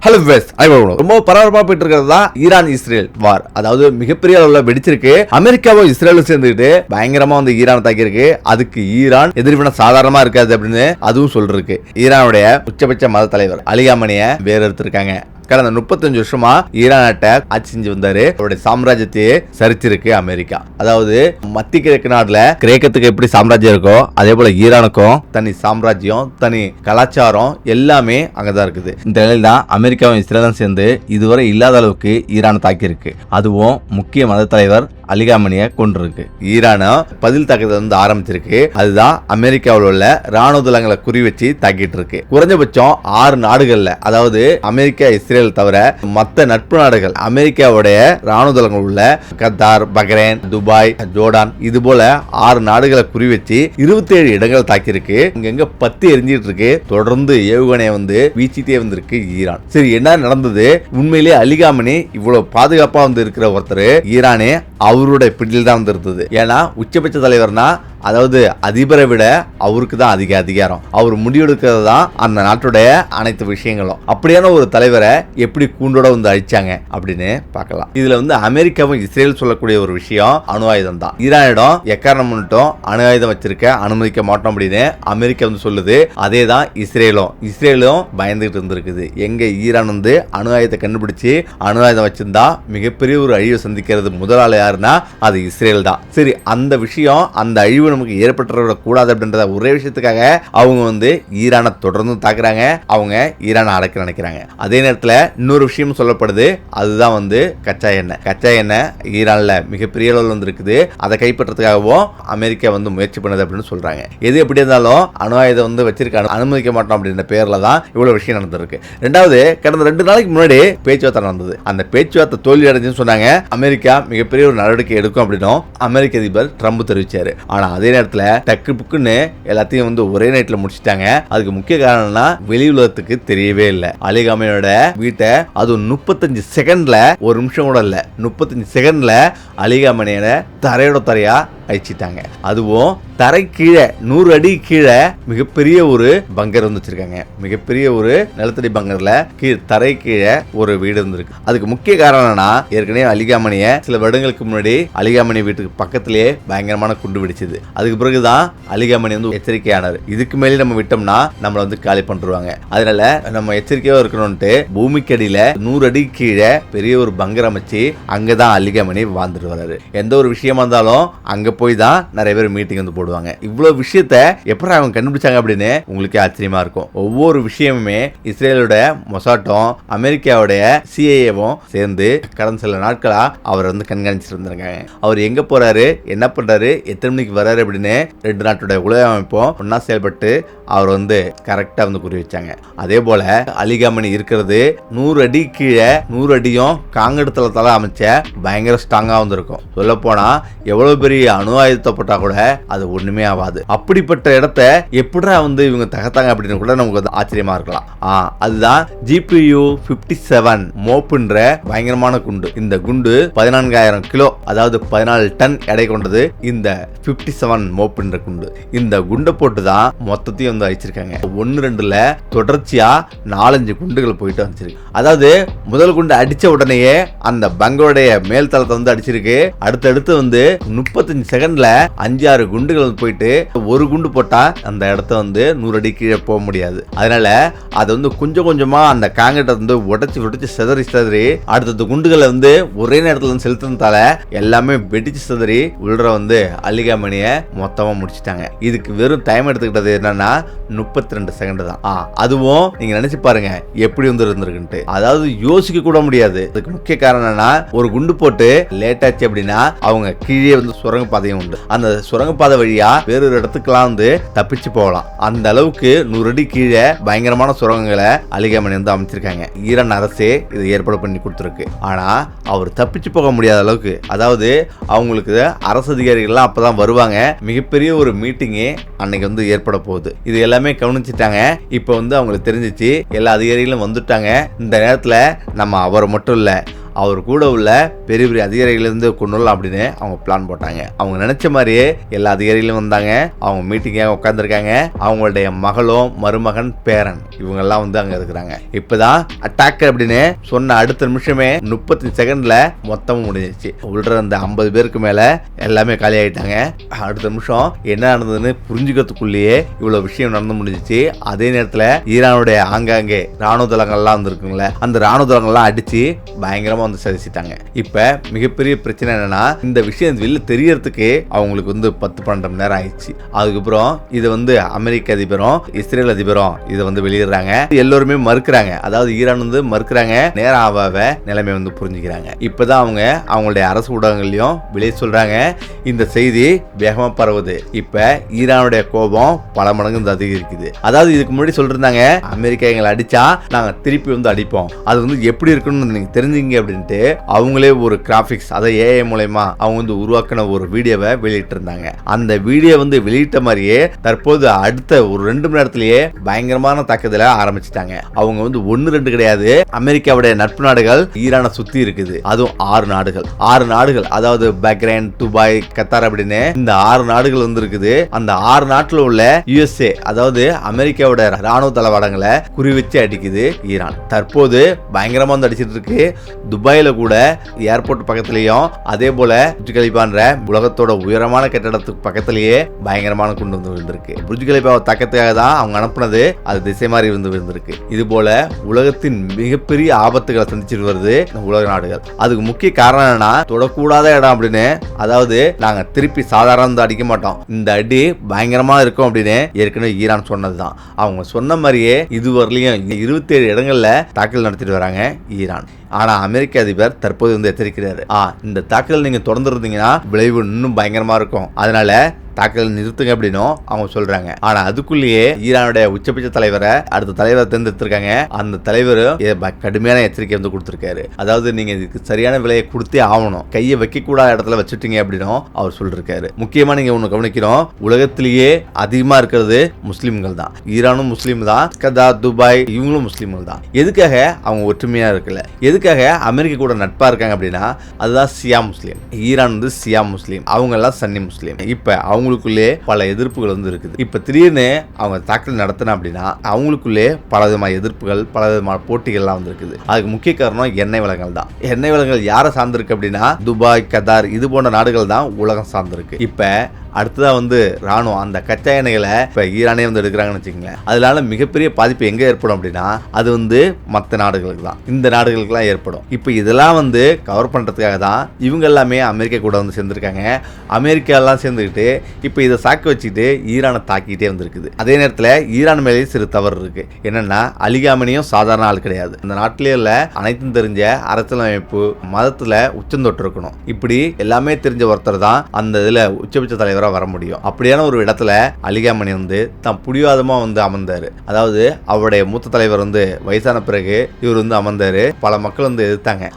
Hello வெஸ் ரொம்ப பரபரப்பா போயிட்டு இருக்கிறது தான் ஈரான் இஸ்ரேல் வார். அதாவது மிகப்பெரிய அளவுல வெடிச்சிருக்கு. அமெரிக்காவும் இஸ்ரேலும் சேர்ந்துட்டு பயங்கரமா வந்து ஈரான் தாக்கியிருக்கு. அதுக்கு ஈரான் எதிர்வின சாதாரணமா இருக்காது அப்படின்னு அதுவும் சொல்லிருக்கு. ஈரானுடைய உச்சபட்ச மத தலைவர் அலி காமனியை வேற எடுத்திருக்காங்க. கடந்த 35 வருஷமா ஈரான் நாட்டை ஆட்சி செஞ்சு வந்தாரு. அவருடைய சாம்ராஜ்யத்தையே சரிச்சிருக்கு அமெரிக்கா. அதாவது மத்திய கிழக்கு நாடுல கிரேக்கத்துக்கு எப்படி சாம்ராஜ்யம் இருக்கோ அதே போல ஈரானுக்கும் தனி சாம்ராஜ்யம், தனி கலாச்சாரம் எல்லாமே அங்கதான் இருக்குது. இந்த நிலையில தான் அமெரிக்காவும் இஸ்ரேலும் சேர்ந்து இதுவரை இல்லாத அளவுக்கு ஈரானை தாக்கியிருக்கு. அதுவும் முக்கிய மத தலைவர் அலி காமனியை கொண்டிருக்கு. ஈரான பதில் தாக்குதல் வந்து ஆரம்பிச்சிருக்கு. அதுதான் அமெரிக்காவில் உள்ள ராணுவ தளங்களை குறி வச்சு தாக்கிட்டு இருக்கு. குறைஞ்சபட்சம் 6 நாடுகள்ல, அதாவது அமெரிக்கா இஸ்ரேல் தவிர மற்ற நட்பு நாடுகள் அமெரிக்காவுடைய ராணுவ தளங்கள் உள்ள கத்தார், பஹ்ரைன், துபாய், ஜோர்டான் இது போல 6 நாடுகளை குறி வச்சு 27 இடங்கள் தாக்கியிருக்கு. இங்க பத்தி எரிஞ்சிட்டு இருக்கு. தொடர்ந்து ஏவுகணையை வந்து வீச்சிட்டே வந்திருக்கு ஈரான். சரி, என்ன நடந்தது? உண்மையிலேயே அலி காமனி இவ்வளவு பாதுகாப்பா வந்து இருக்கிற ஒருத்தர் ஈரானே அவருடைய பிடியில் தான் இருந்தது. ஏன்னா உச்சபட்ச தலைவர்னா, அதாவது அதிபரை விட அவருக்கு தான் அதிக அதிகாரம். அவர் முடிவெடுக்கிறது தான் அந்த நாட்டுடைய அனைத்து விஷயங்களும். அப்படியான ஒரு தலைவரை எப்படி கூண்டோட வந்து அழிச்சாங்க அப்படின்னு பார்க்கலாம். இதுல வந்து அமெரிக்காவும் இஸ்ரேல் சொல்லக்கூடிய ஒரு விஷயம் அணு ஆயுதம் தான். ஈரானிடம் எக்காரணம் பண்ணிட்டோம் அணு ஆயுதம் வச்சிருக்க அனுமதிக்க மாட்டோம் அப்படின்னு அமெரிக்கா வந்து சொல்லுது. அதே தான் இஸ்ரேலும் பயந்துகிட்டு இருந்திருக்குது. எங்க ஈரான் வந்து அணு ஆயுதத்தை கண்டுபிடிச்சு அணு ஆயுதம் வச்சிருந்தா மிகப்பெரிய ஒரு அழிவை சந்திக்கிறது முதலாளி யாருன்னா அது இஸ்ரேல் தான். சரி, அந்த விஷயம், அந்த அழிவு நமக்கு ஏற்பட்டுவிட கூடாது அப்படின்ற ஒரே விஷயத்துக்காக அவங்க வந்து ஈரானை தொடர்ந்து தாக்குறாங்க. அவங்க ஈரானை அடக்க நினைக்கிறாங்க. அதே நேரத்தில் இன்னொரு விஷயம் சொல்லப்படுது. அதுதான் வந்து கச்சா எண்ணெய் ஈரான்ல மிகப்பெரிய அளவில் வந்து இருக்குது. அதை கைப்பற்றதுக்காகவும் அமெரிக்கா வந்து முயற்சி பண்ணுது அப்படின்னு சொல்றாங்க. எது எப்படி இருந்தாலும் அணு ஆயுதம் வந்து வச்சிருக்க அனுமதிக்க மாட்டோம் அப்படின்ற பேர்ல தான் இவ்வளவு விஷயம் நடந்திருக்கு. ரெண்டாவது, கடந்த 2 நாளைக்கு முன்னாடி பேச்சுவார்த்தை நடந்தது. அந்த பேச்சுவார்த்தை தோல்வி அடைஞ்சுன்னு சொன்னாங்க. அமெரிக்கா மிகப்பெரிய ஒரு நடவடிக்கை எடுக்கும் அப்படின்னும் அமெரிக்க அதிபர் ட்ரம்ப் தெரிவிச்சாரு. ஆனா அதே நேரத்தில் டக்கு புக்குன்னு எல்லாத்தையும் வந்து ஒரே நைட்ல முடிச்சிட்டாங்க. அதுக்கு முக்கிய காரணம்னா வெளி உலகத்துக்கு தெரியவே இல்லை. அலி காமனியோட வீட்டை அது 35 செகண்ட்ல, ஒரு நிமிஷம் கூட இல்ல, 35 செகண்ட்ல அலி காமனியோட தரையோட தரையா அழிச்சிட்டாங்க. அதுவும் தரை கீழே 100 அடி கீழே மிகப்பெரிய ஒரு பங்கர் வந்து வச்சிருக்காங்க. மிகப்பெரிய ஒரு நிலத்தடி பங்கர்ல தரை கீழே ஒரு வீடு இருந்திருக்கு. அதுக்கு முக்கிய காரணம்னா, ஏற்கனவே அலி காமனியை சில வருடங்களுக்கு முன்னாடி அலி காமனி வீட்டுக்கு பக்கத்திலேயே பயங்கரமான குண்டு வெடிச்சது. அதுக்கு பிறகுதான் அலி காமனி வந்து எச்சரிக்கையானார். இதுக்கு மேலே நம்ம விட்டோம்னா நம்மள வந்து காலி பண்ணிடுவாங்க. அதனால நம்ம எச்சரிக்கையா இருக்கணும்ட்டு பூமிக்கு அடியில 100 அடி கீழே பெரிய ஒரு பங்கர் அமைச்சு அங்கதான் அலி காமனி வாழ்ந்துட்டு வர்றாரு. எந்த ஒரு விஷயமா இருந்தாலும் அங்க போய் தான் நிறைய பேர் மீட்டிங் வந்து போடுவாங்க. இவ்வளவு விஷயத்த எப்படி அவங்க கண்டுபிடிச்சாங்க அப்படின்னு உங்களுக்கு ஆச்சரியமா இருக்கும். ஒவ்வொரு விஷயமுமே இஸ்ரேலோட மொசாட்டும் அமெரிக்காவுடைய சிஐஏவும் சேர்ந்து கடந்த சில நாட்களா அவர் வந்து கண்காணிச்சிட்டு இருந்திருக்காங்க. அவர் எங்க போறாரு, என்ன பண்றாரு, எத்தனை மணிக்கு வர்றாரு அப்படின்னு 2 நாட்டுடைய உலக அமைப்பும் ஒன்னா செயல்பட்டு அவர் வந்து கரெக்டா வந்து குறி வச்சாங்க. அதே போல அலி காமனி இருக்கிறது 100 அடி கீழே, 100 அடியும் காங்கிரஸ் தளத்தால அமைச்ச பயங்கர ஸ்ட்ராங்கா வந்து இருக்கும். சொல்ல போனா எவ்வளவு பெரிய அணு ஆயுதத்தை போட்டா கூட அது ஒண்ணுமே ஆகாது. அப்படிப்பட்ட இடத்த எப்படா வந்து இவங்க தகர்த்தாங்க அப்படின்னு கூட நமக்கு ஆச்சரியமா இருக்கலாம். அதுதான் GPU 57 மோப்புன்ற பயங்கரமான குண்டு. இந்த குண்டு 14,000 கிலோ, அதாவது 14 டன் எடை கொண்டது இந்த 57 மோப்புன்ற குண்டு. இந்த குண்டை போட்டு தான் மொத்தத்தையும் வந்து அழிச்சிருக்காங்க. 1-2ல தொடர்ச்சியா 4-5 குண்டுகள் போயிட்டு வந்துருக்கு. அதாவது முதல் குண்டு அடிச்ச உடனேயே அந்த பங்கோடைய மேல் தளத்தை வந்து அடிச்சிருக்கு. அடுத்தடுத்து வந்து 35 செகண்ட்ல 5-6 குண்டுகள் போயிட்டு, ஒரு குண்டு போட்டா அந்த இடத்த வந்து 100 அடி கீழே போக முடியாது. அதனால அதை வந்து கொஞ்சம் கொஞ்சமா அந்த காங்கிரீட்டை வந்து உடைச்சு சிதறி அடுத்த குண்டுகளை வந்து ஒரே நேரத்துல வந்து செலுத்தினதால எல்லாமே வெடிச்சு சிதறி உள்ள வந்து அலி காமனியை மொத்தமா முடிச்சிட்டாங்க. இதுக்கு வெறும் டைம் எடுத்துக்கிட்டது என்னன்னா 32 செகண்ட் தான். அதுவும் நீங்க நினைச்சு பாருங்க எப்படி வந்து இருந்திருக்குன்ட்டு. அதாவது யோசிக்க கூட முடியாது. அதுக்கு முக்கிய காரணம் என்னன்னா, ஒரு குண்டு போட்டு லேட் ஆச்சு அப்படின்னா அவங்க கீழே வந்து சுரங்க பாதையும் உண்டு. அந்த சுரங்கப்பாதை வழியா வேறொரு இடத்துக்குலாம் வந்து தப்பிச்சு போகலாம். அந்த அளவுக்கு 100 அடி கீழே பயங்கரமான சுரங்கங்களை அலி காமனி வந்து அமைச்சிருக்காங்க. ஈரான் அரசே இது ஏற்பாடு பண்ணி கொடுத்துருக்கு. ஆனா அவர் தப்பிச்சு போக முடியாத அளவுக்கு, அதாவது அவங்களுக்கு அரசு அதிகாரிகள்லாம் அப்பதான் வருவாங்க. மிகப்பெரிய ஒரு மீட்டிங்கே அன்னைக்கு வந்து ஏற்பட போகுது. இது எல்லாமே கவனிச்சுட்டாங்க. இப்ப வந்து அவங்களுக்கு தெரிஞ்சிச்சு எல்லா அதிகாரிகளும் வந்துட்டாங்க. இந்த நேரத்துல நம்ம அவர் மட்டும் இல்ல, அவர் கூட உள்ள பெரிய பெரிய அதிகாரிகளிலிருந்து கொண்டு வரலாம் அப்படின்னு அவங்க பிளான் போட்டாங்க. அவங்க நினைச்ச மாதிரியே எல்லா அதிகாரிகளும் வந்தாங்க. அவங்க மீட்டிங்காக உட்காந்துருக்காங்க. அவங்களுடைய மகளும் மருமகன் பேரன் இவங்க எல்லாம் வந்து அங்க இருக்கிறாங்க. இப்பதான் அட்டாக் அப்படின்னு சொன்ன அடுத்த நிமிஷமே 30 செகண்ட்ல மொத்தமும் முடிஞ்சிச்சு. உள்ள அந்த 50 பேருக்கு மேல எல்லாமே காலி ஆயிட்டாங்க. அடுத்த நிமிஷம் என்ன நடந்ததுன்னு புரிஞ்சுக்கிறதுக்குள்ளேயே இவ்வளவு விஷயம் நடந்து முடிஞ்சிச்சு. அதே நேரத்துல ஈரானுடைய ஆங்காங்கே ராணுவ தளங்கள்லாம் வந்துருக்குங்களே, அந்த ராணுவ தளங்கள்லாம் அடிச்சு பயங்கரமா வந்து சதிச்சிட்டாங்க. இப்ப மிகப்பெரிய பிரச்சனை என்னன்னா, இந்த விஷயம் வெளில தெரியறதுக்கு அவங்களுக்கு வந்து 10-12 மணி நேரம் ஆயிடுச்சு. அதுக்கப்புறம் இது வந்து அமெரிக்க அதிபரும் இஸ்ரேல் அதிபரும் இதை வந்து வெளியிடுறாங்க. எல்லோருமே மறுக்கிறாங்க. அதாவது ஈரான் வந்து மறுக்கிறாங்க. நேரம் ஆவாவ நிலைமை வந்து புரிஞ்சுக்கிறாங்க. இப்பதான் அவங்க அவங்களுடைய அரசு ஊடகங்களையும் வெளியே சொல்றாங்க, இந்த செய்தி வேகமா பரவுது. இப்ப ஈரானுடைய கோபம் பல மடங்கு அதிகரிக்குது. அதாவது இதுக்கு முன்னாடி சொல்லிருந்தாங்க, அமெரிக்கா எங்களை அடிச்சா நாங்க திருப்பி வந்து அடிப்போம், அது வந்து எப்படி இருக்குன்னு நீங்க தெரிஞ்சுங்க அப்படின்ட்டு அவங்களே ஒரு கிராபிக்ஸ், அதை ஏஐ மூலமா அவங்க வந்து உருவாக்கின ஒரு வீடியோவை வெளியிட்டு இருந்தாங்க. அந்த வீடியோ வந்து வெளியிட்ட மாதிரியே தற்போது அடுத்த ஒரு 2 மணி நேரத்திலேயே பயங்கரமான தாக்குதலை ஆரம்பிச்சிட்டாங்க. அவங்க வந்து 1-2 கிடையாது, அமெரிக்காவுடைய நட்பு நாடுகள் ஈரானை சுத்தி இருக்குது. அதுவும் 6 நாடுகள், அதாவது பஹ்ரைன், துபாய், கத்தார் அப்படின்னு இந்த 6 நாடுகள் வந்து இருக்குது. அந்த 6 நாட்டுல உள்ள யுஎஸ்ஏ, அதாவது அமெரிக்காவோட ராணுவ தளவாடங்களை குறி வச்சு அடிக்குது ஈரான். தற்போது பயங்கரமா வந்து அடிச்சிட்டு இருக்கு. துபாயில கூட ஏர்போர்ட் பக்கத்திலையும் அதே போல புர்ஜ் கலிஃபான்ற உலகத்தோட உயரமான கட்டடத்துக்கு பக்கத்திலேயே பயங்கரமான கொண்டு வந்து விழுந்திருக்கு. புர்ஜ் கலிஃபாவை தாக்கத்துக்காக தான் அவங்க அனுப்புனது, அது திசை மாறி வந்து விழுந்திருக்கு. இது போல உலகத்தின் மிகப்பெரிய ஆபத்துகளை சந்திச்சிட்டு வருது உலக நாடுகள். அதுக்கு முக்கிய காரணம் என்னன்னா, தொடக்கூடாத இடம் அப்படின்னு, அதாவது நாங்க திருப்பி சாதாரண அடிக்க மாட்டோம், இந்த அடி பயங்கரமா இருக்கும் அப்படின்னு ஏற்கனவே ஈரான் சொன்னதுதான். அவங்க சொன்ன மாதிரியே இதுவரையிலும் 27 இடங்கள்ல தாக்குதல் நடத்திட்டு வராங்க ஈரான். ஆனா அமெரிக்க அதிபர் தற்போது வந்து எச்சரிக்கிறாரு, இந்த தாக்குதல் நீங்க தொடர்ந்து இருந்தீங்கன்னா விளைவு இன்னும் பயங்கரமா இருக்கும், அதனால தாக்குதல் நிறுத்துங்க அப்படின்னும் அவங்க சொல்றாங்க. ஆனா அதுக்குள்ளேயே ஈரானுடைய உச்சபட்ச தலைவரை அடுத்த தலைவர் தேர்ந்தெடுத்திருக்காங்க. அந்த தலைவர் கடுமையான எச்சரிக்கை வந்து கொடுத்திருக்காரு. அதாவது நீங்க இதுக்கு சரியான விலையை கொடுத்தே ஆகணும், கையை வைக்க கூடாத இடத்துல வச்சுட்டீங்க அப்படின்னும் அவர் சொல்லிருக்காரு. முக்கியமா நீங்க ஒண்ணு கவனிக்கணும், உலகத்திலேயே அதிகமா இருக்கிறது முஸ்லிம்கள் தான். ஈரானும் முஸ்லீம் தான், கத்தார், துபாய் இவங்களும் முஸ்லிம்கள் தான். எதுக்காக அவங்க ஒற்றுமையா இருக்கல, எதுக்காக அமெரிக்கா கூட நட்பா இருக்காங்க அப்படின்னா, அதுதான் சியா முஸ்லீம். ஈரான் வந்து சியா முஸ்லீம், அவங்க எல்லாம் சன்னி முஸ்லீம். இப்ப அவங்களுக்குள்ளே பல எதிர்ப்புகள் வந்து இருக்குது. இப்ப திடீர்னு அவங்க தாக்குதல் நடத்தினா அப்படின்னா அவங்களுக்குள்ளே பல விதமான எதிர்ப்புகள், பல விதமான போட்டிகள்லாம் வந்து இருக்குது. அதுக்கு முக்கிய காரணம் எண்ணெய் வளங்கள் தான். எண்ணெய் வளங்கள் யாரை சார்ந்திருக்கு அப்படின்னா, துபாய், கத்தார் இது போன்ற நாடுகள் தான் உலகம் சார்ந்திருக்கு. இப்ப அடுத்ததா வந்து ராணுவம், அந்த கச்சா எண்ணெய்களை இப்ப ஈரானே வந்து எடுக்கிறாங்கன்னு வச்சுக்கோங்களேன். அதனால மிகப்பெரிய பாதிப்பு எங்க ஏற்படும் அப்படின்னா, அது வந்து மற்ற நாடுகளுக்கு தான், இந்த நாடுகளுக்குலாம் ஏற்படும். இப்ப இதெல்லாம் வந்து கவர் பண்றதுக்காக தான் இவங்க எல்லாமே அமெரிக்கா கூட வந்து சேர்ந்திருக்காங்க. அமெரிக்கா எல்லாம் சேர்ந்துக்கிட்டு இப்ப இதை சாக்கு வச்சுக்கிட்டு ஈரானை தாக்கிட்டே வந்திருக்குது. அதே நேரத்தில் ஈரான் மேலே சிறு தவறு இருக்கு. என்னன்னா, அலி காமனியும் சாதாரண ஆள் கிடையாது. அந்த நாட்டிலே உள்ள அனைத்தும் தெரிஞ்ச அரசியலமைப்பு, மதத்துல உச்சந்தொட்டு இருக்கணும். இப்படி எல்லாமே தெரிஞ்ச ஒருத்தர் தான் அந்த இதுல உச்சபட்ச தலைவர் வர முடியும். அப்படியான ஒரு இடத்துல அலிகாமணி வந்து தான் புடிவாதமா வந்து அமர்ந்தாரு. அதாவது அவருடைய மூத்த தலைவர் வந்து வயசான பிறகு இவர் வந்து அமர்ந்தாரு. பல மக்கள் வந்து எதிர்த்தாங்க.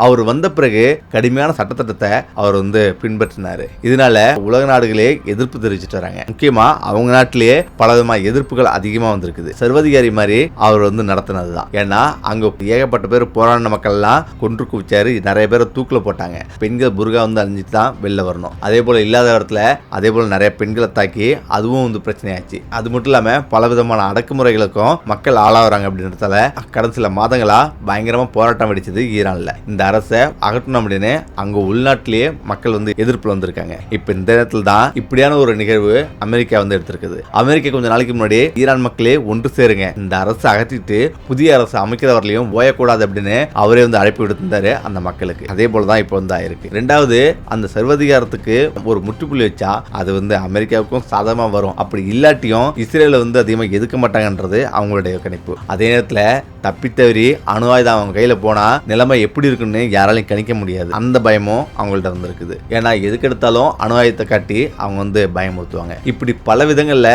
அவர் வந்த பிறகு கடுமையான சட்டத்திட்டத்தை அவர் வந்து பின்பற்றினாரு. இதனால உலக நாடுகளே எதிர்ப்பு தெரிவிச்சுட்டு வராங்க. முக்கியமா அவங்க நாட்டிலேயே பல விதமான எதிர்ப்புகள் அதிகமா வந்திருக்குது. சர்வதிகாரி மாதிரி அவர் வந்து நடத்தினதுதான். ஏன்னா அங்க ஏகப்பட்ட பேர் போராடின மக்கள் எல்லாம் கொன்று குவிச்சாரு. நிறைய பேரை தூக்கில போட்டாங்க. பெண்கள் புர்கா வந்து அணிஞ்சிட்டு தான் வெளில வரணும். அதே போல இல்லாத இடத்துல அதே போல நிறைய பெண்களை தாக்கி அதுவும் வந்து பிரச்சனையாச்சு. அது மட்டும் இல்லாம பல விதமான அடக்குமுறைகளுக்கும் மக்கள் ஆளாகிறாங்க அப்படின்றதால கடந்த சில மாதங்களா பயங்கரமா போராட்டம் வெடிச்சது ஈரான்ல. இந்த அரசை அகற்றணும் அப்படின்னு அங்க உள்நாட்டிலேயே மக்கள் வந்து எதிர்ப்பு வந்திருக்காங்க. இப்ப இந்த நேரத்தில் தான் இப்படியான ஒரு நிகழ்வு அமெரிக்கா வந்து எடுத்திருக்குது. அமெரிக்கா கொஞ்ச நாளைக்கு முன்னாடி ஈரான் மக்களே ஒன்று சேருங்க, இந்த அரசை அகற்றிட்டு புதிய அரசு அமைக்கிறவர்களையும் ஓயக்கூடாது அப்படின்னு அவரே வந்து அழைப்பு விடுத்திருந்தாரு அந்த மக்களுக்கு. அதே போலதான் இப்ப வந்து ஆயிருக்கு. ரெண்டாவது, அந்த சர்வதிகாரத்துக்கு ஒரு முற்றுப்புள்ளி வச்சா அது வந்து அமெரிக்காவுக்கும் சாதகமா வரும். அப்படி இல்லாட்டியும் இஸ்ரேல வந்து அதிகமாக எதுக்க மாட்டாங்கன்றது அவங்களுடைய கணிப்பு. அதே நேரத்தில் தப்பித்தவறி அணு ஆயுதம் அவங்க கையில போனா நிலைமை எப்படி இருக்குன்னு யாராலையும் கணிக்க முடியாது. அந்த பயமும் அவங்கள்ட்ட வந்து இருக்குது. ஏன்னா எதுக்கு எடுத்தாலும் அணு ஆயுதத்தை காட்டி அவங்க அவங்க வந்து பயமுறுத்துவாங்க. இப்படி பல விதங்கள்ல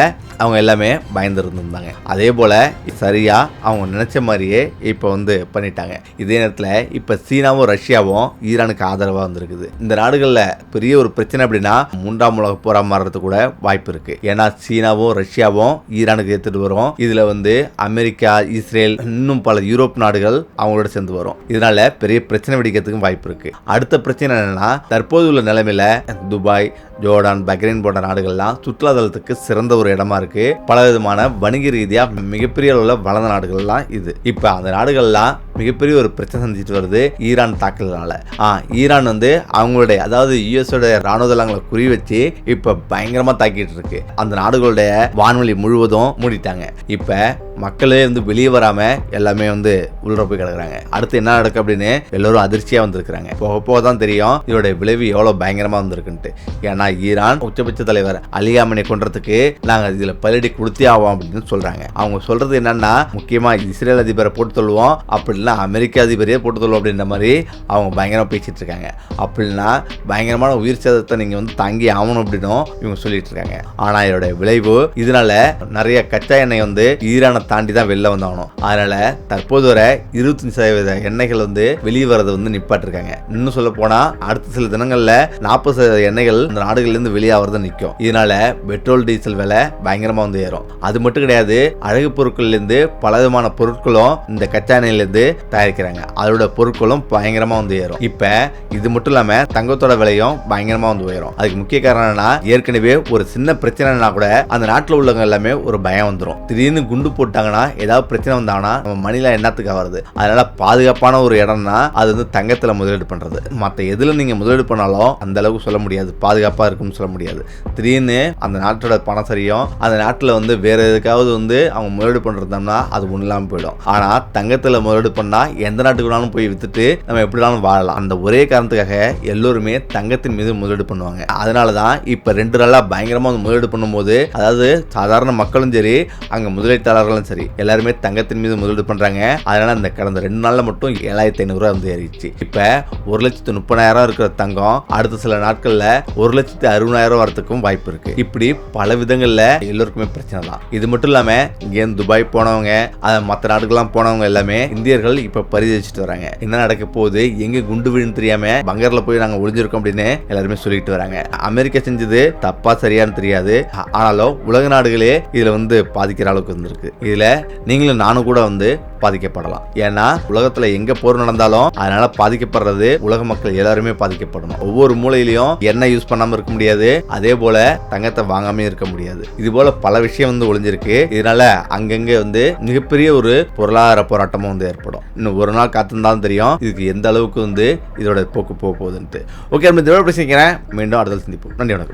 அவங்க எல்லாமே பயந்து இருந்திருந்தாங்க. அதே போல சரியா அவங்க நினைச்ச மாதிரியே இப்ப வந்து பண்ணிட்டாங்க. இதே நேரத்துல இப்ப சீனாவும் ரஷ்யாவும் ஈரானுக்கு ஆதரவா வந்திருக்குது. இந்த நாடுகள்ல பெரிய ஒரு பிரச்சனை அப்படின்னா 3ஆம் உலக போரா மாறுறது கூட வாய்ப்பு இருக்கு. ஏன்னா சீனாவும் ரஷ்யாவும் ஈரானுக்கு எடுத்துட்டு வரும். இதுல வந்து அமெரிக்கா, இஸ்ரேல், இன்னும் பல யூரோப் நாடுகள் அவங்களோட சேர்ந்து வரும். இதனால பெரிய பிரச்சனை வெடிக்கிறதுக்கும் வாய்ப்பு இருக்கு. அடுத்த பிரச்சனை என்னன்னா, தற்போது உள்ள நிலைமையில துபாய், ஜோர்டான், பஹ்ரைன் போன்ற நாடுகள்லாம் சுற்றுலாதலத்துக்கு சிறந்த ஒரு இடமா இருக்கு. பல விதமான வணிக ரீதியா மிகப்பெரிய அளவுல வளர்ந்த நாடுகள்லாம் இது. இப்ப அந்த நாடுகள்லாம் மிகப்பெரிய ஒரு பிரச்சனை சந்திச்சுட்டு வருது ஈரான் தாக்குதலால. ஈரான் வந்து அவங்களுடைய, அதாவது யுஎஸோட ராணுவ தளங்களை குறி வச்சு இப்ப பயங்கரமா தாக்கிட்டு இருக்கு. அந்த நாடுகளுடைய வான்வெளி முழுவதும் மூடிட்டாங்க. இப்ப மக்களே வந்து வெளியே வராம எல்லாமே வந்து உள்ள போய் கிடக்குறாங்க. அடுத்து என்ன நடக்கும் அப்படின்னு எல்லாரும் அதிர்ச்சியா வந்திருக்காங்க. போக போக தான் தெரியும் இதோட விளைவு எவ்வளவு பயங்கரமா வந்திருக்குன்ட்டு. ஏன்னா ஈரான் உச்சபட்ச தலைவர் அலி காமனி கொன்றதுக்கு நாங்க இதுல பலடி கொடுத்தே ஆவோம் அப்படின்னு சொல்றாங்க. அவங்க சொல்றது என்னன்னா, முக்கியமா இஸ்ரேல் அதிபரை போட்டு சொல்லுவோம், அப்படின்னா அமெரிக்க அதிபரையே போட்டு சொல்லுவோம் அப்படின்ற மாதிரி அவங்க பயங்கரமா பேசிட்டு இருக்காங்க. அப்படின்னா பயங்கரமான உயிர் சேதத்தை நீங்க வந்து தாங்கி ஆகணும் அப்படின்னும் இவங்க சொல்லிட்டு இருக்காங்க. ஆனா இதோட விளைவு, இதனால நிறைய கச்சா எண்ணெய் வந்து ஈரானை தாண்டி தான் வெளில வந்தாகணும். அதனால தற்போது வரை 25% எண்ணெய்கள் வந்து வெளியே வரதை வந்து நிப்பாட்டிருக்காங்க. இன்னும் சொல்ல போனா அடுத்த சில தினங்கள்ல 40% எண்ணெய்கள் இந்த நாடுகள்ல இருந்து வெளியாகிறது நிற்கும். இதனால பெட்ரோல், டீசல் விலை பயங்கரமா வந்து ஏறும். அது மட்டும் கிடையாது, அழகு பொருட்கள்ல இருந்து பல விதமான பொருட்களும் இந்த கச்சா எண்ணெயில இருந்து தயாரிக்கிறாங்க. அதோட பொருட்களும் பயங்கரமா வந்து ஏறும். இப்ப இது மட்டும் இல்லாம தங்கத்தோட விலையும் பயங்கரமா வந்து உயரும். அதுக்கு முக்கிய காரணம் என்னன்னா, ஏற்கனவே ஒரு சின்ன பிரச்சனைனா கூட அந்த நாட்டில் உள்ளவங்க எல்லாமே ஒரு பயம் வந்துடும். திடீர்னு குண்டு போட்டாங்கன்னா, ஏதாவது பிரச்சனை வந்தாங்கன்னா நம்ம மணில என்னத்துக்கு வருது. அதனால பாதுகாப்பான ஒரு இடம்னா அது வந்து தங்கத்துல முதலீடு பண்றது. மற்ற எதுல நீங்க முதலீடு பண்ணாலும் அந்த அளவுக்கு சொல்ல முடியாது, பாதுகாப்பா இருக்கும்னு சொல்ல முடியாது. திடீர்னு அந்த நாட்டோட பணம் சரியும், அந்த நாட்டில் வந்து வேற எதுக்காவது வந்து அவங்க முதலீடு பண்றதுனா அது ஒண்ணு இல்லாம போயிடும். ஆனா தங்கத்துல முதலீடு பண்ணா எந்த நாட்டுக்கு வேணாலும் போய் வித்துட்டு நம்ம எப்படி வேணாலும் வாழலாம். அந்த ஒரே காரணத்துக்காக எல்லோருமே தங்கத்தின் மீது முதலீடு பண்ணுவாங்க. அதனாலதான் இப்ப 2 நாளா பயங்கரமா முதலீடு பண்ணும்போது, அதாவது சாதாரண மக்களும் சரி, அங்க முதலீட்டாளர்களும் சரி, எல்லாருமே தங்கத்தின் மீது முதலீடு பண்றாங்க. அதனால அந்த கடந்த 2 நாள்ல மட்டும் 7500 வந்து ஏறிச்சு. இப்ப 1,30,000 இருக்கிற தங்கம் அடுத்த சில நாட்கள்ல 1,60,000 வரத்துக்கும் வாய்ப்பு இருக்கு. இப்படி பல விதங்கள்ல எல்லோருக்குமே பிரச்சனை தான். இது மட்டும் இல்லாம இங்க துபாய் போனவங்க, மற்ற நாடுகள்லாம் போனவங்க எல்லாமே இந்தியர்கள் இப்ப பரிதவிச்சுட்டு வராங்க. என்ன நடக்க போகுது, எங்க குண்டு விழுந்து தெரியாம பங்கர்ல போய் நாங்க ஒளிஞ்சிருக்கோம் அப்படின்னு எல்லாருமே சொல்லிட்டு வராங்க. அமெரிக்கா செஞ்சது தப்பா சரியான்னு தெரியாது, ஆனாலும் உலக நாடுகளே இதுல வந்து பாதிக்கிற அளவுக்கு வந்திருக்கு. இதுல நீங்களும் நானும் கூட வந்து பாதிக்கப்படலாம். ஏன்னா உலகத்துல எங்க போர் நடந்தாலும் அதனால பாதிக்கப்படுறது உலக மக்கள் எல்லாருமே பாதிக்கப்படணும். ஒவ்வொரு மூலையிலையும் எண்ணெய் யூஸ் பண்ணாம இருக்க முடியாது, அதே போல தங்கத்தை வாங்காம இருக்க முடியாது. இது போல பல விஷயம் வந்து ஒளிஞ்சிருக்கு. இதனால அங்கங்க வந்து மிகப்பெரிய ஒரு பொருளாதார போராட்டமும் வந்து ஏற்படும். இன்னும் ஒரு நாள் காத்திருந்தாலும் தெரியும் இதுக்கு எந்த அளவுக்கு வந்து இதோட போக்கு போக போகுதுன்ட்டு. ஓகே, நம்ம இதோட பேசிக்கிறேன். மீண்டும் அடுத்த சந்திப்போம். நன்றி, வணக்கம்.